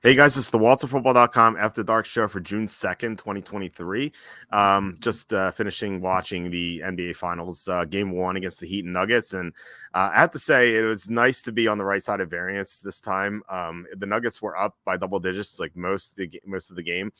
Hey guys, it's the WalterFootball.com After Dark show for June 2nd, 2023. Just finishing watching the NBA Finals game one against the Heat and Nuggets. And I have to say, it was nice to be on the right side of variance this time. The Nuggets were up by double digits like most of the game.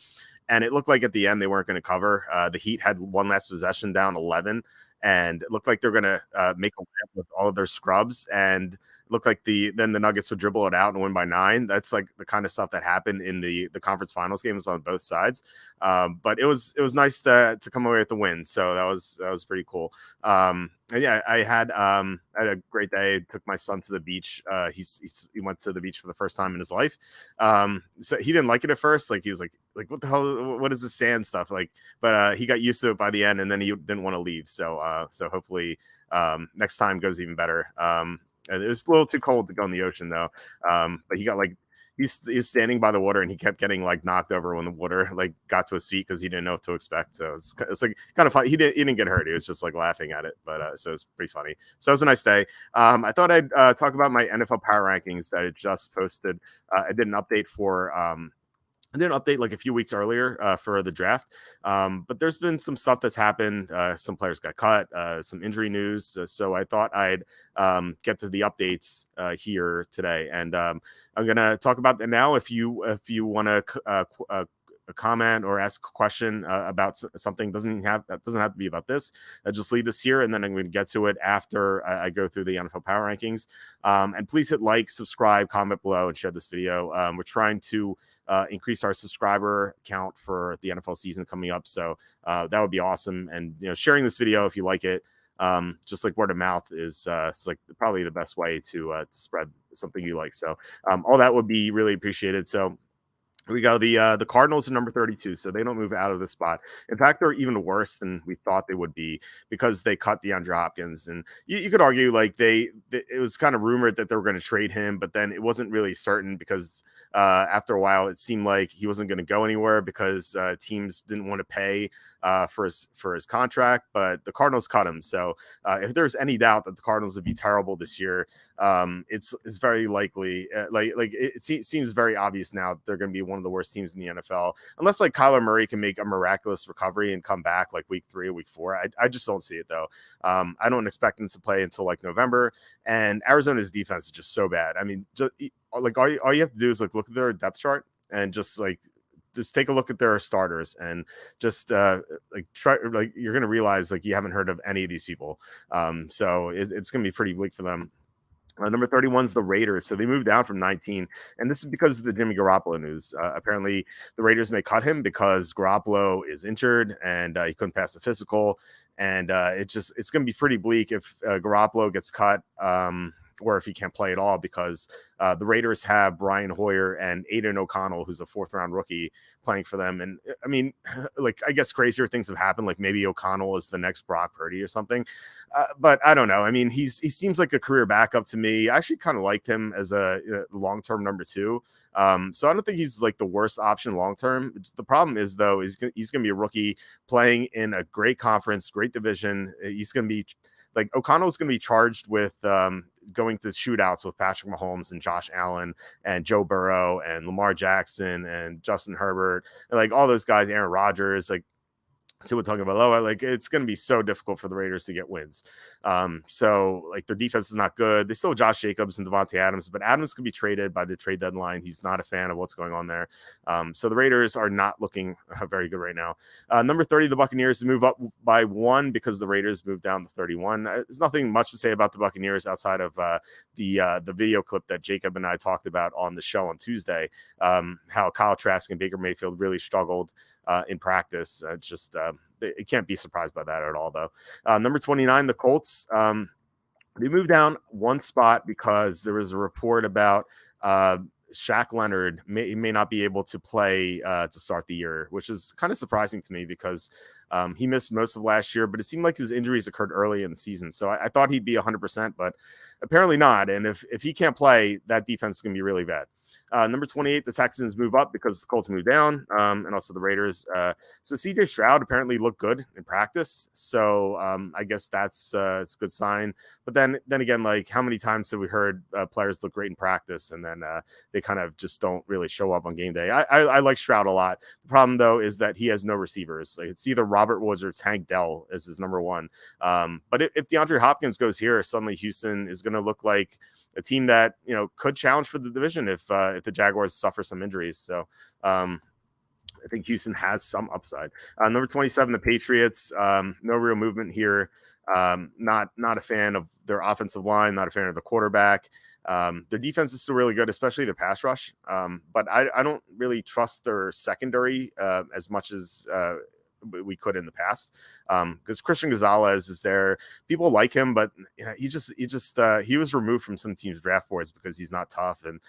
And it looked like at the end they weren't going to cover. The Heat had one last possession down 11. And it looked like they're going to make a layup with all of their scrubs, and it looked like then the Nuggets would dribble it out and win by 9. That's like the kind of stuff that happened in the conference finals games on both sides. But it was nice to come away with the win. So that was pretty cool. And yeah, I had a great day. Took my son to the beach. He went to the beach for the first time in his life. So he didn't like it at first. Like he was like what the hell? What is this sand stuff like? But he got used to it by the end, and then he didn't want to leave. So hopefully next time goes even better. And it was a little too cold to go in the ocean though. But he got like he's standing by the water and he kept getting like knocked over when the water like got to his feet because he didn't know what to expect. So it's like kind of funny. He didn't get hurt. He was just like laughing at it. But so it's pretty funny. So it was a nice day. I thought I'd talk about my NFL power rankings that I just posted. I did an update for I did an update like a few weeks earlier for the draft. But there's been some stuff that's happened. Some players got cut, some injury news. So I thought I'd get to the updates here today. And I'm going to talk about that now. If you want to comment or ask a question about something, doesn't have to be about this. Just leave this here, and then I'm going to get to it after I go through the NFL power rankings. And please hit like, subscribe, comment below, and share this video. We're trying to increase our subscriber count for the NFL season coming up, so that would be awesome. And sharing this video if you like it. Just like word of mouth is it's like probably the best way to spread something you like. So all that would be really appreciated. So we got the Cardinals are number 32, so they don't move out of the spot. In fact, they're even worse than we thought they would be because they cut DeAndre Hopkins. And you could argue like it was kind of rumored that they were going to trade him, but then it wasn't really certain because after a while it seemed like he wasn't going to go anywhere because teams didn't want to pay for his contract. But the Cardinals cut him, so if there's any doubt that the Cardinals would be terrible this year, it's very likely. It seems very obvious now that they're going to be one of the worst teams in the NFL, unless like Kyler Murray can make a miraculous recovery and come back like week 3 or week 4. I just don't see it though. I don't expect them to play until like November, and Arizona's defense is just so bad. I mean, just like all you have to do is like look at their depth chart and just take a look at their starters and just try like you're gonna realize like you haven't heard of any of these people. So it's gonna be pretty bleak for them. Number 31 is the Raiders. So they moved down from 19. And this is because of the Jimmy Garoppolo news. Apparently, the Raiders may cut him because Garoppolo is injured and he couldn't pass the physical. And it's going to be pretty bleak if Garoppolo gets cut. Or if he can't play at all, because the Raiders have Brian Hoyer and Aiden O'Connell, who's a 4th-round rookie, playing for them. And I mean, like, I guess crazier things have happened. Like maybe O'Connell is the next Brock Purdy or something. But I don't know. I mean, he seems like a career backup to me. I actually kind of liked him as a long-term number 2. So I don't think he's like the worst option long-term. The problem is though, he's going to be a rookie playing in a great conference, great division. He's going to be like O'Connell's going to be charged with going to shootouts with Patrick Mahomes and Josh Allen and Joe Burrow and Lamar Jackson and Justin Herbert, and like all those guys, Aaron Rodgers, like Tua Tagovailoa, like it's going to be so difficult for the Raiders to get wins. So like their defense is not good. They still have Josh Jacobs and Devontae Adams, but Adams could be traded by the trade deadline. He's not a fan of what's going on there. So the Raiders are not looking very good right now. Number 30, the Buccaneers move up by 1 because the Raiders moved down to 31. There's nothing much to say about the Buccaneers outside of the video clip that Jacob and I talked about on the show on Tuesday. How Kyle Trask and Baker Mayfield really struggled in practice. It's just it can't be surprised by that at all, though. Number 29, the Colts. They moved down 1 spot because there was a report about Shaq Leonard may not be able to play to start the year, which is kind of surprising to me because he missed most of last year, but it seemed like his injuries occurred early in the season. So I thought he'd be 100%, but apparently not. And if he can't play, that defense is going to be really bad. Number 28, the Texans move up because the Colts move down, and also the Raiders. So CJ Stroud apparently looked good in practice. So I guess it's a good sign. But then again, like how many times have we heard players look great in practice and then they kind of just don't really show up on game day? I like Stroud a lot. The problem though is that he has no receivers. Like it's either Robert Woods or Tank Dell as his number one. But if DeAndre Hopkins goes here, suddenly Houston is going to look like a team that could challenge for the division if the Jaguars suffer some injuries. So I think Houston has some upside. Number 27, the Patriots. No real movement here. Not a fan of their offensive line. Not a fan of the quarterback. Their defense is still really good, especially the pass rush. But I don't really trust their secondary as much as we could in the past, because Christian Gonzalez is there. People like him, but he was removed from some teams' draft boards because he's not tough. And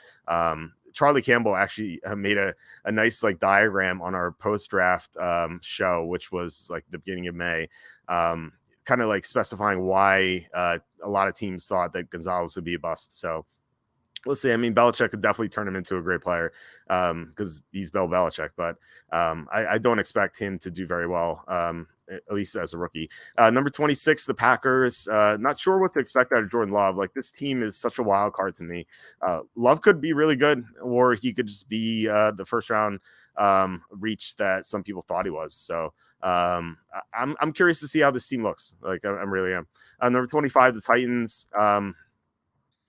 Charlie Campbell actually made a nice like diagram on our post draft show, which was like the beginning of May, kind of like specifying why a lot of teams thought that Gonzalez would be a bust. So we'll see. I mean, Belichick could definitely turn him into a great player because he's Bill Belichick, but I don't expect him to do very well, at least as a rookie. Number 26, the Packers. Not sure what to expect out of Jordan Love. Like this team is such a wild card to me. Love could be really good, or he could just be the first round reach that some people thought he was. So I'm curious to see how this team looks. Like I really am. Number 25, the Titans.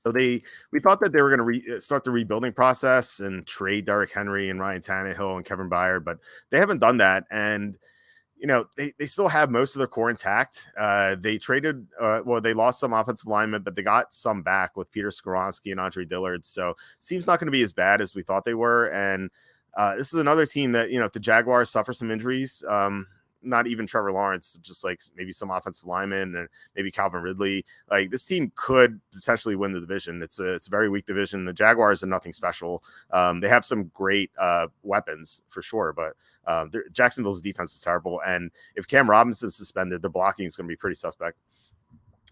So we thought that they were going to start the rebuilding process and trade Derrick Henry and Ryan Tannehill and Kevin Byard, but they haven't done that. And, they still have most of their core intact. They traded, they lost some offensive linemen, but they got some back with Peter Skoronski and Andre Dillard. So seems not going to be as bad as we thought they were. And this is another team that, if the Jaguars suffer some injuries, not even Trevor Lawrence, just like maybe some offensive linemen and maybe Calvin Ridley. Like this team could potentially win the division. It's a very weak division. The Jaguars are nothing special. They have some great weapons for sure, but Jacksonville's defense is terrible. And if Cam Robinson's suspended, the blocking is going to be pretty suspect.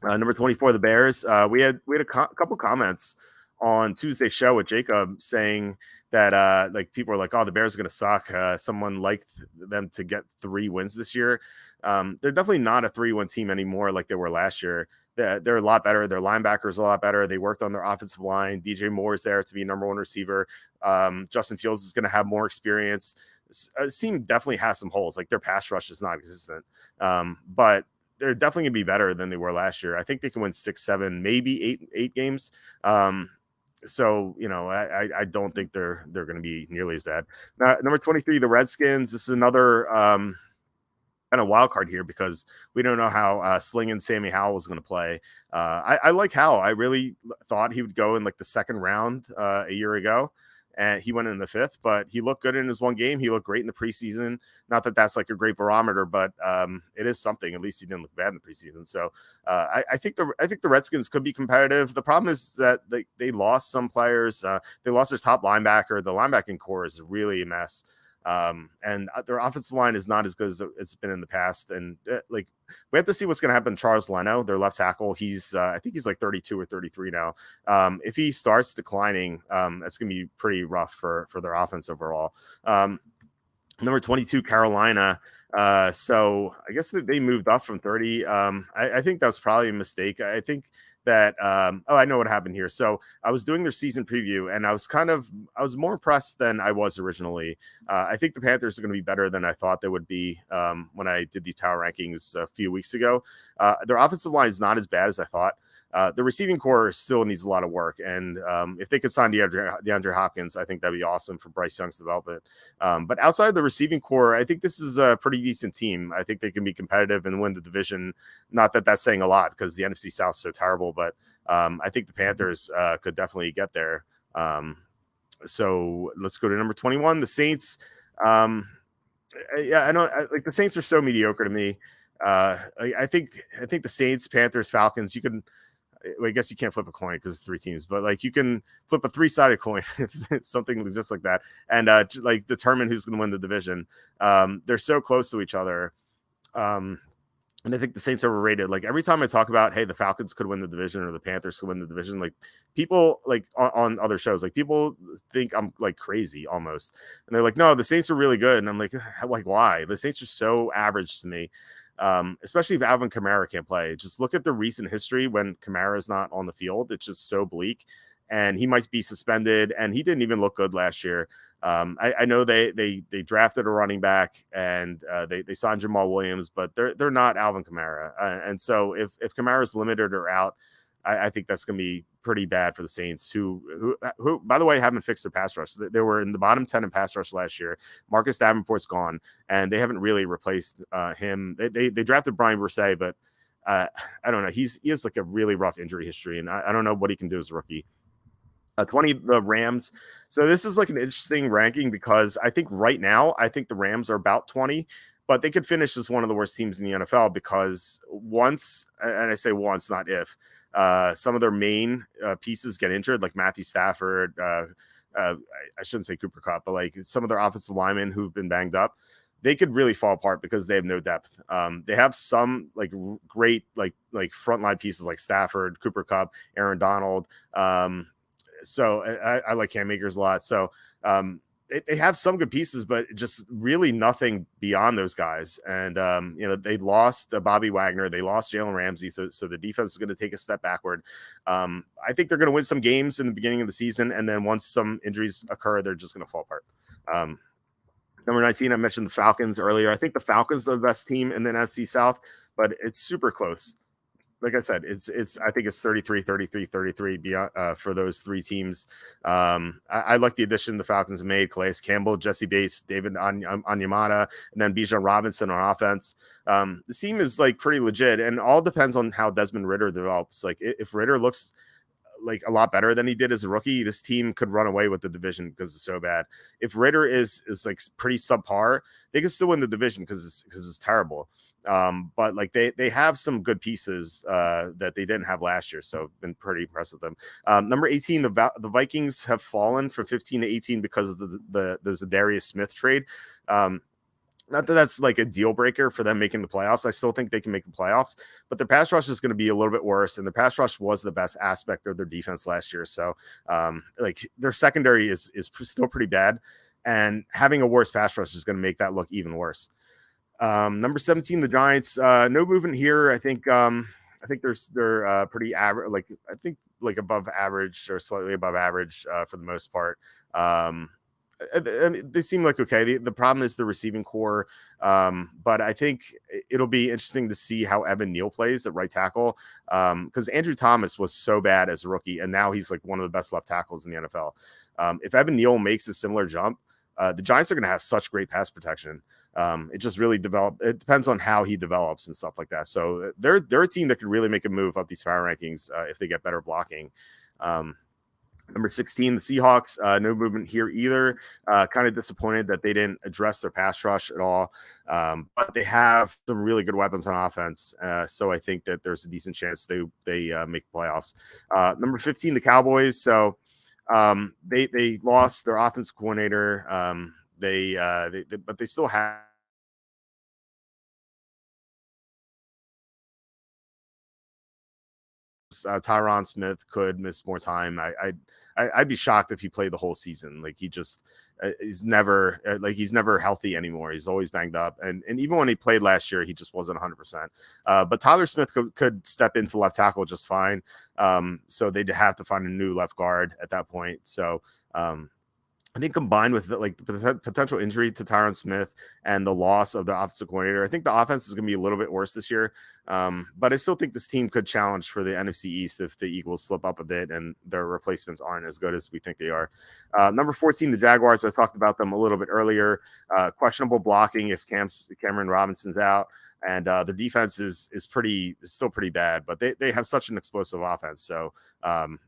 Number 24, the Bears. We had a couple comments on Tuesday's show with Jacob saying that like people are like, oh, the Bears are going to suck. Someone liked them to get 3 wins this year. They're definitely not a 3-win team anymore like they were last year. They're a lot better. Their linebackers are a lot better. They worked on their offensive line. DJ Moore is there to be number 1 receiver. Justin Fields is going to have more experience. This team definitely has some holes. Like their pass rush is not existent. But they're definitely going to be better than they were last year. I think they can win 6, 7, maybe 8 games. So, I don't think they're going to be nearly as bad. Number 23, the Redskins. This is another kind of wild card here because we don't know how Sling and Sammy Howell is going to play. I like Howell. I really thought he would go in like the second round a year ago. And he went in the 5th, but he looked good in his one game. He looked great in the preseason. Not that that's like a great barometer, but it is something. At least he didn't look bad in the preseason. So I think the Redskins could be competitive. The problem is that they lost some players. They lost their top linebacker. The linebacking core is really a mess. And their offensive line is not as good as it's been in the past. And we have to see what's going to happen to Charles Leno, their left tackle. I think he's like 32 or 33 now. If he starts declining, that's going to be pretty rough for their offense overall. Number 22, Carolina. So I guess that they moved up from 30. I think that was probably a mistake. I think that I know what happened here. So I was doing their season preview and I was more impressed than I was originally. I think the Panthers are going to be better than I thought they would be when I did these power rankings a few weeks ago. Their offensive line is not as bad as I thought. The receiving core still needs a lot of work. And if they could sign DeAndre Hopkins, I think that'd be awesome for Bryce Young's development. But outside the receiving core, I think this is a pretty decent team. I think they can be competitive and win the division. Not that that's saying a lot because the NFC South is so terrible, but I think the Panthers could definitely get there. So let's go to number 21, the Saints. The Saints are so mediocre to me. I think the Saints, Panthers, Falcons, I guess you can't flip a coin because it's 3 teams, but like you can flip a 3-sided coin if something exists like that, and determine who's going to win the division. They're so close to each other. And I think the Saints are overrated. Like every time I talk about, hey, the Falcons could win the division or the Panthers could win the division, like people like on other shows, like people think I'm like crazy almost. And they're like, no, the Saints are really good. And I'm like, why? The Saints are so average to me. Especially if Alvin Kamara can't play. Just look at the recent history when Kamara is not on the field. It's just so bleak. And he might be suspended, and he didn't even look good last year. I know they drafted a running back and they signed Jamal Williams, but they're not Alvin Kamara. And so if Kamara is limited or out, I think that's going to be pretty bad for the Saints, who by the way haven't fixed their pass rush. They were in the bottom 10 in pass rush last year. Marcus Davenport's gone, and they haven't really replaced him. They drafted Brian Broussais, but I don't know. He has like a really rough injury history, and I don't know what he can do as a rookie. 20, the Rams. So this is like an interesting ranking because I think right now, I think the Rams are about 20, but they could finish as one of the worst teams in the NFL because once, and I say once, not if, some of their main pieces get injured, like Matthew Stafford, I shouldn't say Cooper Kupp, but like some of their offensive linemen who've been banged up, they could really fall apart because they have no depth. They have some like great like frontline pieces like Stafford, Cooper Kupp, Aaron Donald. So I like Cam Akers a lot. So they have some good pieces, but just really nothing beyond those guys. And, they lost Bobby Wagner. They lost Jalen Ramsey. So the defense is going to take a step backward. I think they're going to win some games in the beginning of the season. And then once some injuries occur, they're just going to fall apart. Number 19, I mentioned the Falcons earlier. I think the Falcons are the best team in the NFC South, but it's super close. Like I said, I think it's 33, 33, 33 beyond, for those three teams. I like the addition the Falcons have made: Calais Campbell, Jesse Bates, David Onyemata, and then Bijan Robinson on offense. The team is like pretty legit, and all depends on how Desmond Ridder develops. Like if Ridder looks like a lot better than he did as a rookie, this team could run away with the division because it's so bad. If Ridder is like pretty subpar, they can still win the division because it's terrible. But like they have some good pieces that they didn't have last year, so been pretty impressed with them. Number 18, the Vikings have fallen from 15 to 18 because of the Zadarius Smith trade. Not that that's like a deal breaker for them making the playoffs. I still think they can make the playoffs, but the pass rush is going to be a little bit worse. And the pass rush was the best aspect of their defense last year. So like their secondary is still pretty bad. And having a worse pass rush is going to make that look even worse. Number 17, the Giants, no movement here. I think they're pretty average. Like I think like above average or slightly above average for the most part. I mean, they seem like okay. The problem is the receiving core, but I think it'll be interesting to see how Evan Neal plays at right tackle, because Andrew Thomas was so bad as a rookie, and now he's like one of the best left tackles in the NFL. If Evan Neal makes a similar jump, the Giants are going to have such great pass protection. It just really it depends on how he develops and stuff like that. So they're a team that could really make a move up these power rankings if they get better blocking. Number 16, the Seahawks, no movement here either. Kind of disappointed that they didn't address their pass rush at all. But they have some really good weapons on offense. So I think that there's a decent chance they make the playoffs. Number 15, the Cowboys. So they lost their offensive coordinator. But they still have Tyron Smith could miss more time. I'd be shocked if he played the whole season. Like he just he's never healthy anymore. He's always banged up, and even when he played last year, he just wasn't 100%. But Tyler Smith could step into left tackle just fine. So they'd have to find a new left guard at that point. So I think combined with the potential injury to Tyron Smith and the loss of the offensive coordinator, I think the offense is going to be a little bit worse this year. But I still think this team could challenge for the NFC East if the Eagles slip up a bit and their replacements aren't as good as we think they are. Number 14, the Jaguars. I talked about them a little bit earlier. Questionable blocking if Cameron Robinson's out. And the defense is still pretty bad, but they have such an explosive offense. So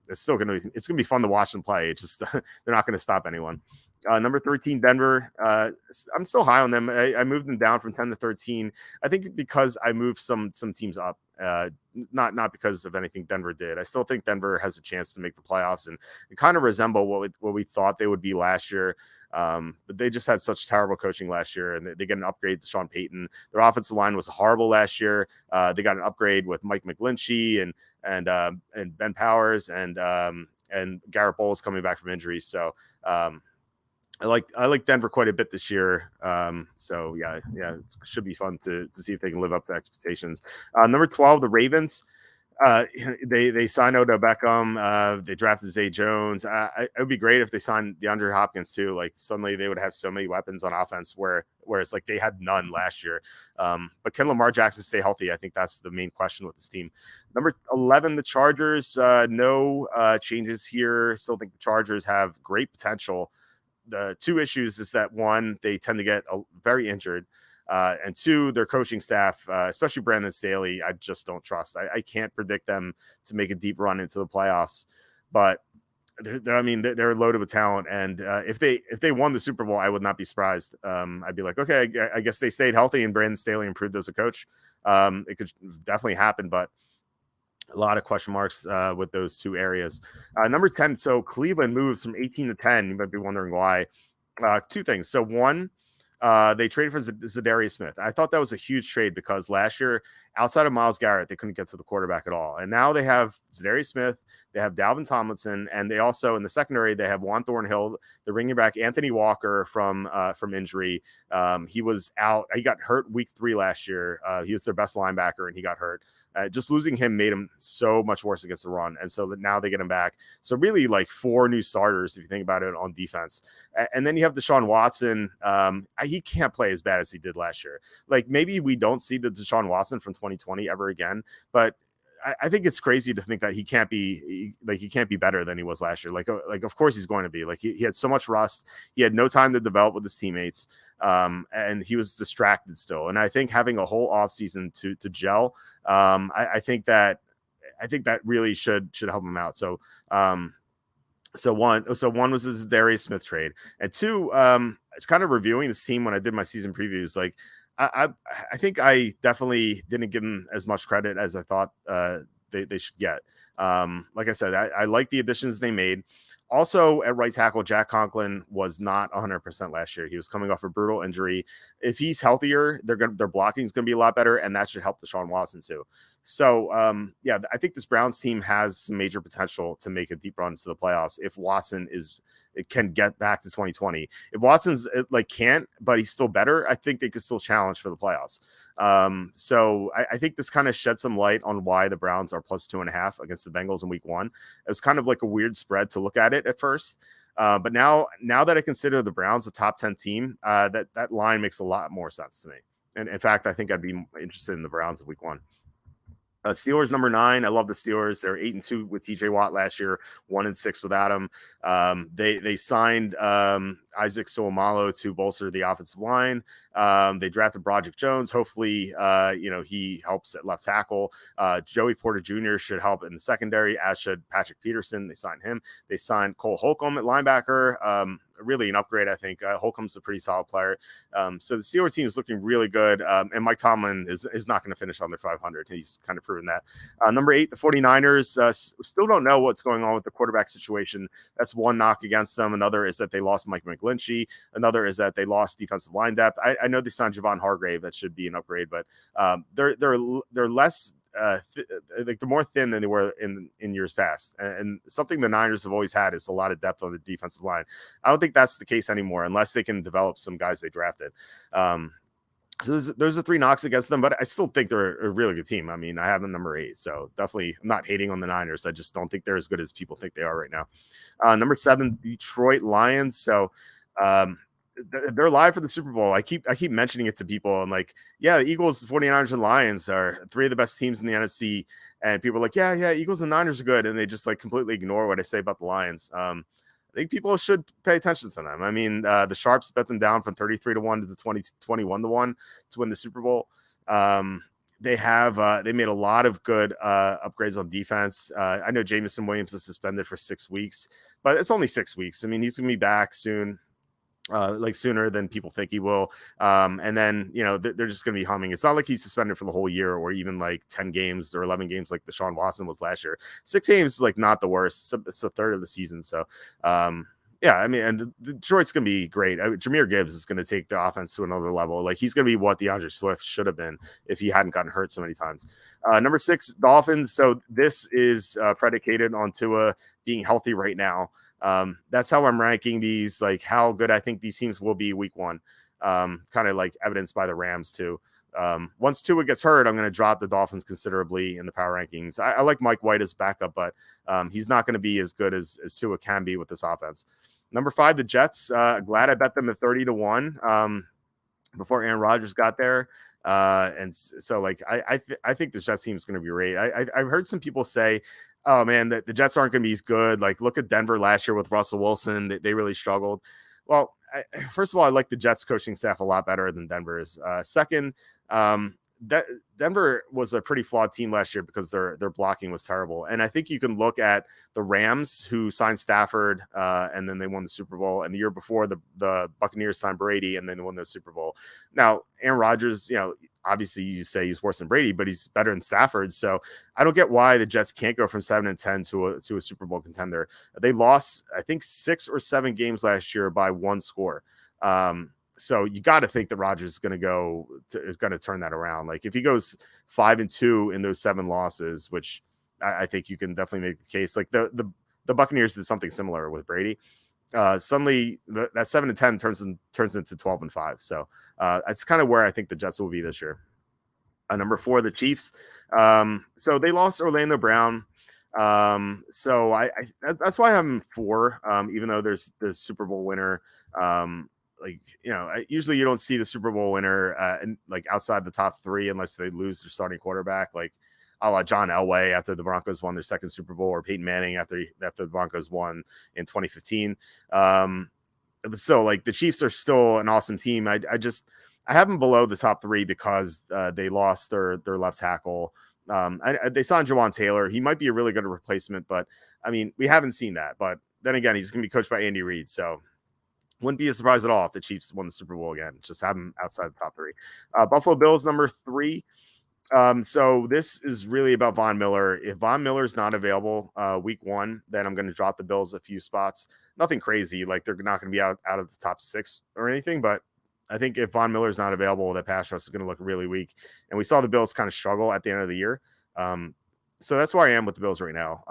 it's going to be fun to watch them play. It's just they're not going to stop anyone. Number 13, Denver. I'm still high on them. I moved them down from 10 to 13. I think because I moved some teams up, not because of anything Denver did. I still think Denver has a chance to make the playoffs and kind of resemble what we thought they would be last year. But they just had such terrible coaching last year, and they get an upgrade to Sean Payton. Their offensive line was horrible last year. They got an upgrade with Mike McGlinchey and Ben Powers and Garrett Bowles coming back from injury. So I like Denver quite a bit this year. So yeah, it should be fun to see if they can live up to expectations. Number 12, the Ravens. They signed Odell Beckham. They drafted Zay Jones. It would be great if they signed DeAndre Hopkins too. Like suddenly they would have so many weapons on offense whereas like they had none last year. But can Lamar Jackson stay healthy? I think that's the main question with this team. Number 11, the Chargers. No changes here. Still think the Chargers have great potential. The two issues is that one, they tend to get very injured. And two, their coaching staff, especially Brandon Staley, I just don't trust. I can't predict them to make a deep run into the playoffs, but they're loaded with talent. And if they won the Super Bowl, I would not be surprised. I'd be like, okay, I guess they stayed healthy and Brandon Staley improved as a coach. It could definitely happen, but a lot of question marks with those two areas. Number 10, so Cleveland moves from 18 to 10. You might be wondering why. Two things. So one, they traded for Zadarius Smith. I thought that was a huge trade because last year, outside of Myles Garrett, they couldn't get to the quarterback at all. And now they have Zadarius Smith, they have Dalvin Tomlinson, and they also in the secondary they have Juan Thornhill. They're bringing back Anthony Walker from injury. He was out. He got hurt week 3 last year. He was their best linebacker, and he got hurt. Just losing him made him so much worse against the run. And so that now they get him back. So really like 4 new starters, if you think about it, on defense. And then you have Deshaun Watson. He can't play as bad as he did last year. Like maybe we don't see the Deshaun Watson from 2020 ever again, but I think it's crazy to think that he can't be better than he was last year. Like of course he's going to be. Like he had so much rust. He had no time to develop with his teammates. And he was distracted still. And I think having a whole offseason to gel, I think that really should help him out. So one was this Darius Smith trade, and two, it's kind of reviewing this team when I did my season previews. Like I think I definitely didn't give them as much credit as I thought they should get. Like I said, I like the additions they made. Also, at right tackle, Jack Conklin was not 100% last year. He was coming off a brutal injury. If he's healthier, their blocking is going to be a lot better, and that should help Deshaun Watson too. So, I think this Browns team has some major potential to make a deep run to the playoffs if Watson can get back to 2020. If Watson's can't, but he's still better, I think they could still challenge for the playoffs. So I think this kind of shed some light on why the Browns are plus 2.5 against the Bengals in week 1. It's kind of like a weird spread to look at it at first. But now that I consider the Browns a top 10 team, that line makes a lot more sense to me. And in fact, I think I'd be interested in the Browns in week 1. Steelers number 9. I love the Steelers. They're 8-2 with TJ Watt last year, 1-6 without him. They signed Isaac Soumalo to bolster the offensive line. They drafted Broderick Jones. Hopefully, he helps at left tackle. Joey Porter Jr. should help in the secondary, as should Patrick Peterson. They signed him. They signed Cole Holcomb at linebacker. Really an upgrade, I think. Holcomb's a pretty solid player. So the Steelers team is looking really good. And Mike Tomlin is not going to finish under 500. He's kind of proven that. Number 8, the 49ers still don't know what's going on with the quarterback situation. That's one knock against them. Another is that they lost Mike McGlinchey. Another is that they lost defensive line depth. I know they signed Javon Hargrave. That should be an upgrade, but they're less they're more thin than they were in years past. And something the Niners have always had is a lot of depth on the defensive line. I don't think that's the case anymore unless they can develop some guys they drafted. So those are 3 knocks against them, but I still think they're a really good team. I mean, I have them number 8, so definitely I'm not hating on the Niners. I just don't think they're as good as people think they are right now. Number 7, Detroit Lions. So they're live for the Super Bowl. I keep mentioning it to people. I'm like, yeah, the Eagles, 49ers, and Lions are 3 of the best teams in the NFC. And people are like, yeah, Eagles and Niners are good. And they just completely ignore what I say about the Lions. I think people should pay attention to them. I mean, the Sharps bet them down from 33-1 to 21-1 to win the Super Bowl. They made a lot of good upgrades on defense. I know Jameson Williams is suspended for 6 weeks, but it's only 6 weeks. I mean, he's going to be back soon. like sooner than people think he will. And then, they're just going to be humming. It's not like he's suspended for the whole year or even like 10 games or 11 games like Deshaun Watson was last year. 6 games is like not the worst. It's a third of the season. So, yeah, I mean, and Detroit's going to be great. Jahmyr Gibbs is going to take the offense to another level. Like, he's going to be what DeAndre Swift should have been if he hadn't gotten hurt so many times. Number 6, Dolphins. So this is predicated on Tua being healthy right now. That's how I'm ranking these, like how good I think these teams will be week 1. Kind of like evidenced by the Rams too. Once Tua gets hurt, I'm going to drop the Dolphins considerably in the power rankings. I like Mike White as backup, but he's not going to be as good as Tua can be with this offense. Number 5, the Jets. Glad I bet them at 30-1 before Aaron Rodgers got there. And so like, I think the Jets team is going to be great. I've heard some people say, oh man, the Jets aren't going to be as good. Like, look at Denver last year with Russell Wilson. They really struggled. Well, first of all, I like the Jets coaching staff a lot better than Denver's. Second, Denver was a pretty flawed team last year because their blocking was terrible. And I think you can look at the Rams, who signed Stafford, and then they won the Super Bowl. And the year before, the Buccaneers signed Brady, and then they won the Super Bowl. Now, Aaron Rodgers, obviously you say he's worse than Brady, but he's better than Stafford. So I don't get why the Jets can't go from 7-10 to a Super Bowl contender. They lost, I think, 6 or 7 games last year by 1 score. So you got to think that Rodgers is going to turn that around. Like, if he goes 5-2 in those 7 losses, which I think you can definitely make the case. Like the Buccaneers did something similar with Brady. Suddenly that 7-10 turns into 12-5. So that's kind of where I think the Jets will be this year. Number 4, the Chiefs. So they lost Orlando Brown. So I that's why I'm 4. Even though there's the Super Bowl winner. Usually you don't see the Super Bowl winner like outside the top 3 unless they lose their starting quarterback, like a la John Elway after the Broncos won their second Super Bowl, or Peyton Manning after the Broncos won in 2015. So like the Chiefs are still an awesome team. I have them below the top 3 because they lost their left tackle. They signed Jawan Taylor. He might be a really good replacement, but I mean, we haven't seen that. But then again, he's going to be coached by Andy Reid, so wouldn't be a surprise at all if the Chiefs won the Super Bowl again. Just have them outside the top 3. Buffalo Bills, number 3. So this is really about Von Miller. If Von Miller is not available week 1, then I'm going to drop the Bills a few spots. Nothing crazy. Like, they're not going to be out of the top 6 or anything, but I think if Von Miller is not available, that pass rush is going to look really weak. And we saw the Bills kind of struggle at the end of the year. So that's where I am with the Bills right now.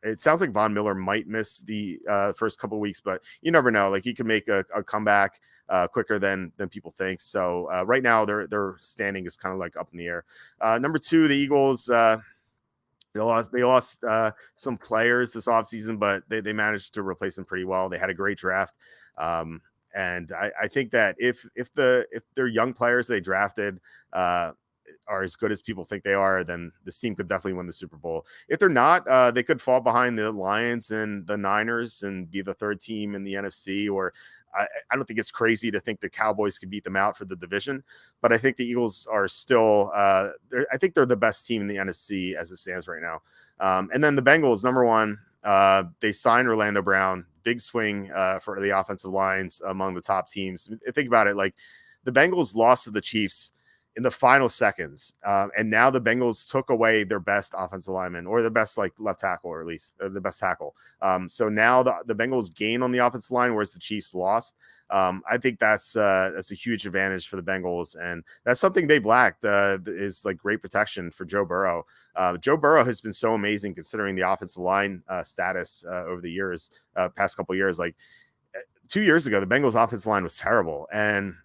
It sounds like Von Miller might miss the first couple of weeks, but you never know. Like, he could make a comeback quicker than people think. So right now their standing is kind of like up in the air. Number 2, the Eagles. They lost some players this offseason, but they managed to replace them pretty well. They had a great draft. And I think that if they're young players they drafted are as good as people think they are, then this team could definitely win the Super Bowl. If they're not, they could fall behind the Lions and the Niners and be the 3rd team in the NFC. Or I don't think it's crazy to think the Cowboys could beat them out for the division, but I think the Eagles are still, I think they're the best team in the NFC as it stands right now. And then the Bengals, number 1, they signed Orlando Brown. Big swing for the offensive lines among the top teams. Think about it. Like, the Bengals lost to the Chiefs in the final seconds. And now the Bengals took away their best offensive lineman, or the best like left tackle, or at least the best tackle. So now the Bengals gain on the offensive line, whereas the Chiefs lost. I think that's a huge advantage for the Bengals. And that's something they've lacked is like great protection for Joe Burrow. Joe Burrow has been so amazing considering the offensive line status over the years, past couple of years. Like 2 years ago, the Bengals offensive line was terrible. And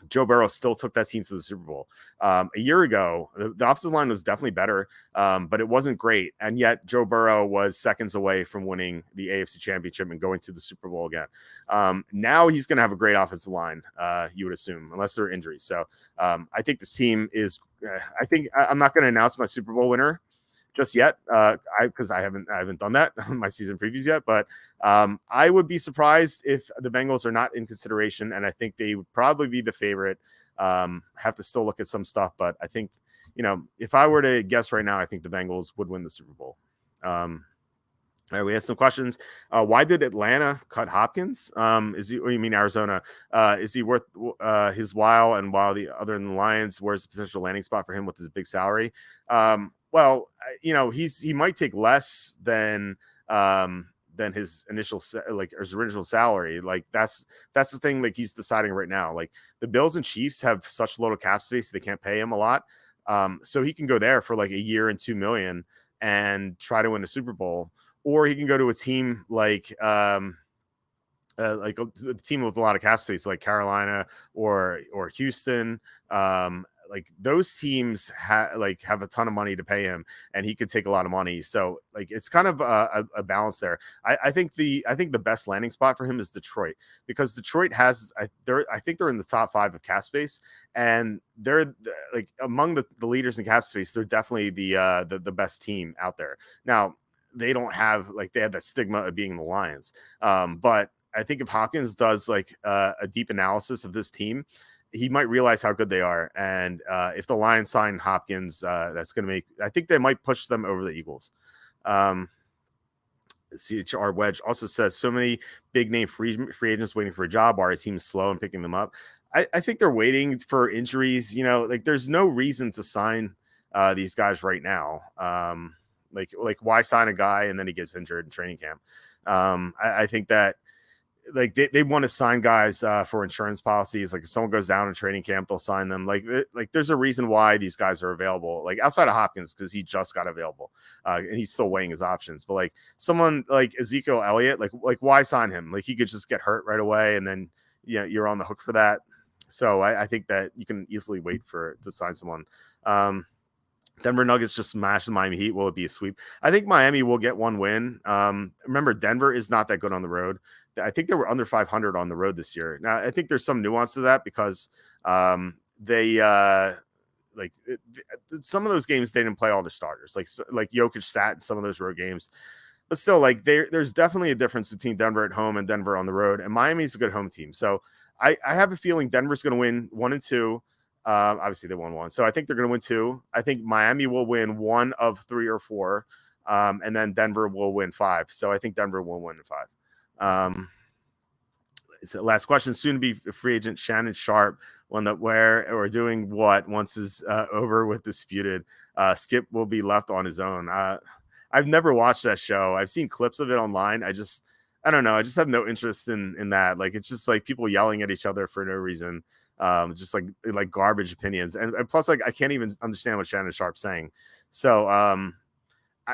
Joe Burrow still took that team to the Super Bowl. A year ago, the offensive line was definitely better, but it wasn't great. And yet Joe Burrow was seconds away from winning the AFC Championship and going to the Super Bowl again. Now he's going to have a great offensive line, you would assume, unless there are injuries. So I think this team is I think I'm not going to announce my Super Bowl winner just yet, because I haven't done that on my season previews yet. But I would be surprised if the Bengals are not in consideration, and I think they would probably be the favorite. Have to still look at some stuff, but I think, if I were to guess right now, I think the Bengals would win the Super Bowl. All right, we have some questions. Why did Atlanta cut Hopkins? Is he? Or you mean Arizona? Is he worth his while? And while the other than the Lions, where's the potential landing spot for him with his big salary? Well, he might take less than his initial like his original salary. Like that's the thing. Like he's deciding right now. Like the Bills and Chiefs have such little cap space, they can't pay him a lot. So he can go there for like a year and $2 million and try to win a Super Bowl, or he can go to a team like a team with a lot of cap space, like Carolina or Houston. Like those teams have a ton of money to pay him, and he could take a lot of money. So like it's kind of a balance there. I think the best landing spot for him is Detroit, because Detroit has I think they're in the top 5 of cap space, and they're like among the leaders in cap space. They're definitely the best team out there. Now they don't have they have that stigma of being the Lions, but I think if Hopkins does like a deep analysis of this team, he might realize how good they are. And if the Lions sign Hopkins, that's going to I think they might push them over the Eagles. CHR Wedge also says so many big name free agents waiting for a job. Are teams slow in picking them up? I think they're waiting for injuries. Like there's no reason to sign these guys right now. Like why sign a guy and then he gets injured in training camp? I think that like they want to sign guys for insurance policies. Like if someone goes down in training camp, they'll sign them. Like there's a reason why these guys are available. Like outside of Hopkins, because he just got available and he's still weighing his options. But like someone like Ezekiel Elliott, like why sign him? Like he could just get hurt right away, and then you're on the hook for that. So I think that you can easily wait to sign someone. Denver Nuggets just smashed the Miami Heat. Will it be a sweep? I think Miami will get one win. Remember, Denver is not that good on the road. I think they were under 500 on the road this year. Now, I think there's some nuance to that because they some of those games they didn't play all the starters. Like Jokic sat in some of those road games, but still, like there's definitely a difference between Denver at home and Denver on the road. And Miami's a good home team, so I have a feeling Denver's going to win 1 and 2. Obviously, they won 1, so I think they're going to win 2. I think Miami will win 1 of 3 or 4, and then Denver will win 5. So I think Denver will win 5. So last question. Soon to be free agent Shannon Sharpe, one that where or doing what once is over with Disputed. Skip will be left on his own. I've never watched that show. I've seen clips of it online. I don't know. I just have no interest in that. Like it's just like people yelling at each other for no reason. Just like garbage opinions, and plus like I can't even understand what Shannon Sharpe's saying. So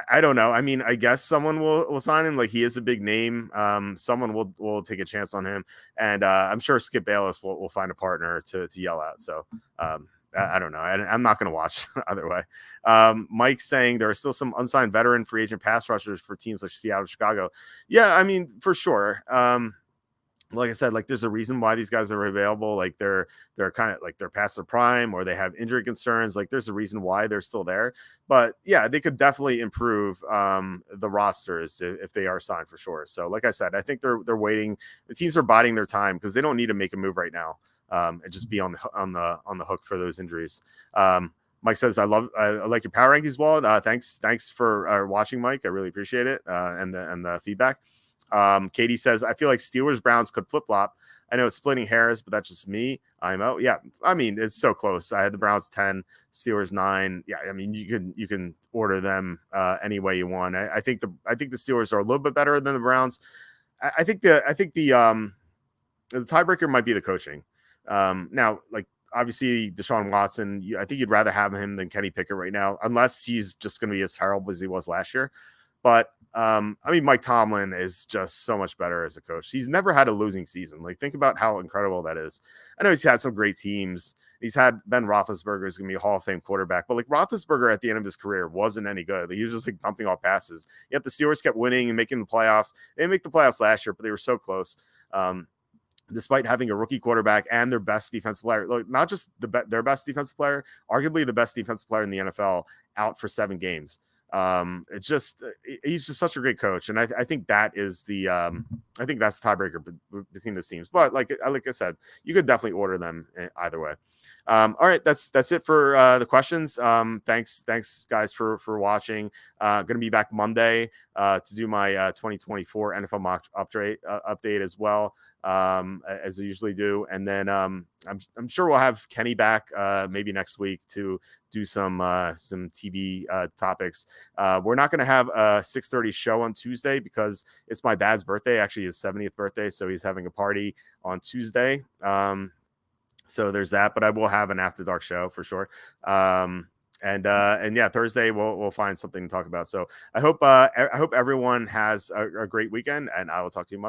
I don't know. I mean, I guess someone will sign him. Like he is a big name. Someone will take a chance on him, and I'm sure Skip Bayless will find a partner to yell at. So I don't know. I'm not going to watch either way. Mike's saying there are still some unsigned veteran free agent pass rushers for teams like Seattle, Chicago. Yeah, I mean for sure. Like I said, like there's a reason why these guys are available. Like they're kind of like they're past their prime or they have injury concerns. Like there's a reason why they're still there. But yeah, they could definitely improve the rosters if they are signed for sure. So like I said, I think they're waiting. The teams are biding their time because they don't need to make a move right now and just be on the hook for those injuries. Mike says, I like your power rankings, Walt. Thanks for watching, Mike. I really appreciate it and the feedback. Katie says, I feel like Steelers Browns could flip flop. I know it's splitting hairs, but that's just me. I'm out. Yeah, I mean it's so close. I had the Browns 10, Steelers 9. Yeah, I mean you can order them any way you want. I think the Steelers are a little bit better than the Browns. I think the tiebreaker might be the coaching. Now, like obviously Deshaun Watson, I think you'd rather have him than Kenny Pickett right now, unless he's just going to be as terrible as he was last year. But I mean, Mike Tomlin is just so much better as a coach. He's never had a losing season. Like, think about how incredible that is. I know he's had some great teams. He's had Ben Roethlisberger is going to be a Hall of Fame quarterback, but like Roethlisberger at the end of his career wasn't any good. He was just like dumping off passes. Yet the Steelers kept winning and making the playoffs. They didn't make the playoffs last year, but they were so close. Despite having a rookie quarterback and their best defensive player, like not just their best defensive player, arguably the best defensive player in the NFL out for 7 games. It's just he's just such a great coach, and I think that is the I think that's the tiebreaker between those teams. But like I said, you could definitely order them either way. All right, that's it for the questions. Thanks guys for watching. Going to be back Monday to do my 2024 NFL mock update as well, as I usually do, and then I'm sure we'll have Kenny back maybe next week to do some TV topics. We're not going to have a 6:30 show on Tuesday because it's my dad's birthday, actually his 70th birthday, so he's having a party on Tuesday. So there's that, but I will have an after dark show for sure. And yeah, Thursday we'll find something to talk about. So I hope everyone has a great weekend, and I will talk to you Monday.